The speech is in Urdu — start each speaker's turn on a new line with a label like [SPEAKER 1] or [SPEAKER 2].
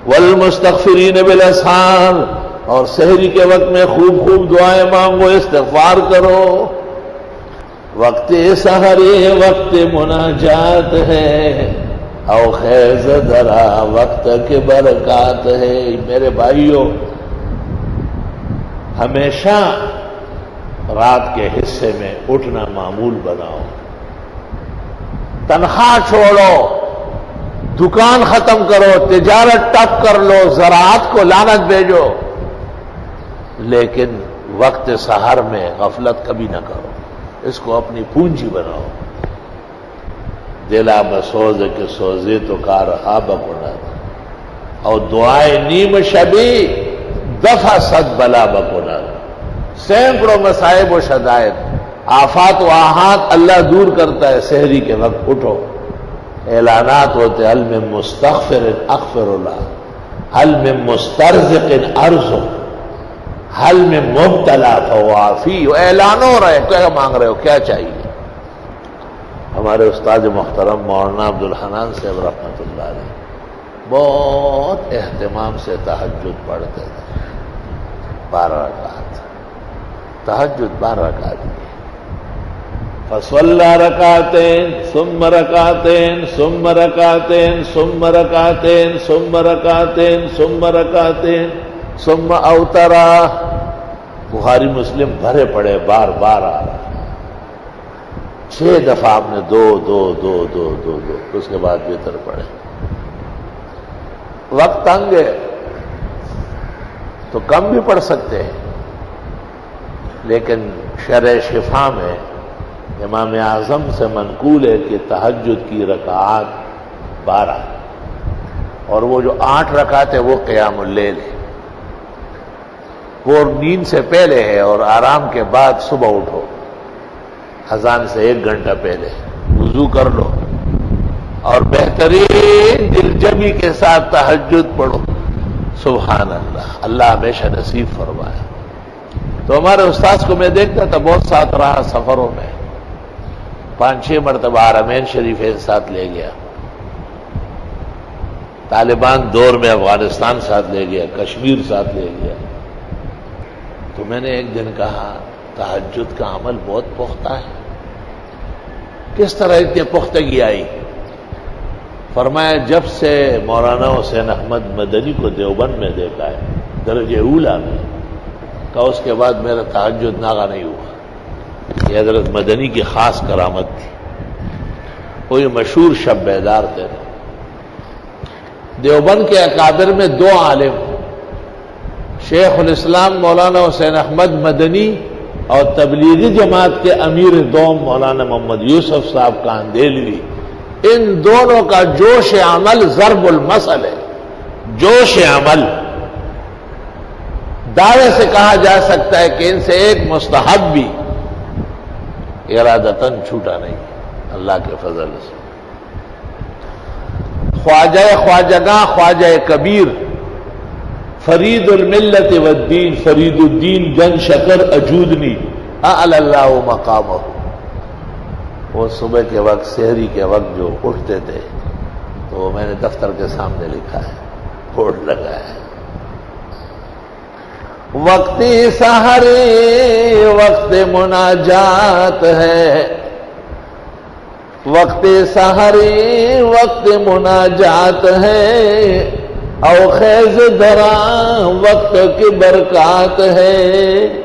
[SPEAKER 1] والمستغفرین بالاسحار، اور سحری کے وقت میں خوب خوب دعائیں مانگو، استغفار کرو۔ وقت سحری وقت مناجات ہے، او خیز درا وقت کے برکات ہے۔ میرے بھائیوں، ہمیشہ رات کے حصے میں اٹھنا معمول بناؤ، تنخواہ چھوڑو، دکان ختم کرو، تجارت ٹپ کر لو، زراعت کو لعنت بھیجو، لیکن وقت سحر میں غفلت کبھی نہ کرو، اس کو اپنی پونجی بناؤ۔ دلا بسوز کے سوزے تو کار رہا بکنات، اور دعائے نیم شبی دفع صد بلا بکنات۔ سینکڑوں مصائب و شدائد، آفات و آحات اللہ دور کرتا ہے۔ سحری کے وقت اٹھو، اعلانات ہوتے، حل من مستغفر اغفر اللہ، حل من مسترزق ارزق، حل من مبتلا فوافی۔ اعلان ہو رہے، کیا مانگ رہے ہو، کیا چاہیے؟ ہمارے استاد محترم مولانا عبدالحنان صاحب رحمۃ اللہ علیہ بہت اہتمام سے تہجد پڑھتے تھے، 12 رکعت تہجد، 12 رکعت کی۔ فصلی رکعتین ثم رکعتین ثم رکعتین ثم رکعتین ثم رکعتین ثم رکعتین ثم اوترا۔ بخاری مسلم بھرے پڑے، بار بار آ رہا، 6 دفعہ آپ نے دو دو دو دو دو دو، اس کے بعد وتر پڑے۔ وقت تنگ ہے تو کم بھی پڑھ سکتے ہیں، لیکن شرح شفا میں امام اعظم سے منقول ہے کہ تہجد کی رکعات 12، اور وہ جو 8 رکعت ہے وہ قیام اللیل ہے، وہ نیند سے پہلے ہے، اور آرام کے بعد صبح اٹھو، اذان سے 1 گھنٹہ پہلے وضو کر لو، اور بہترین دلجمی کے ساتھ تہجد پڑھو۔ سبحان اللہ، اللہ ہمیشہ نصیب فرمائے۔ تو ہمارے استاذ کو میں دیکھتا تھا، بہت ساتھ رہا سفروں میں، 5-6 مرتبہ حرمین شریفین ساتھ لے گیا، طالبان دور میں افغانستان ساتھ لے گیا، کشمیر ساتھ لے گیا۔ تو میں نے ایک دن کہا، تہجد کا عمل بہت پختہ ہے، کس طرح اتنی پختگی آئی؟ فرمایا جب سے مولانا حسین احمد مدنی کو دیوبند میں دیکھا ہے درجہ اولا میں، کہا اس کے بعد میرا تہجد ناغہ نہیں ہوا۔ یہ حضرت مدنی کی خاص کرامت تھی، وہ یہ مشہور شب بیدار تھے۔ دیوبند کے اکابر میں 2 عالم، شیخ الاسلام مولانا حسین احمد مدنی اور تبلیغی جماعت کے امیر دوم مولانا محمد یوسف صاحب کاندیلوی، ان دونوں کا جوش عمل ضرب المثل ہے۔ جوش عمل دعوے سے کہا جا سکتا ہے کہ ان سے ایک مستحب بھی ارادتاً چھوٹا نہیں، اللہ کے فضل سے۔ خواجہ خواجگاں، خواجہ کبیر، فرید الملت والدین، فرید الدین جن شکر اجودنی اعلی اللہ مقامہ۔ وہ صبح کے وقت، سحری کے وقت جو اٹھتے تھے، تو میں نے دفتر کے سامنے لکھا ہے، بورڈ لگا ہے، وقت سحری وقت مناجات ہے، وقت سحری وقت مناجات ہے، او خیز درا وقت کی برکات ہے۔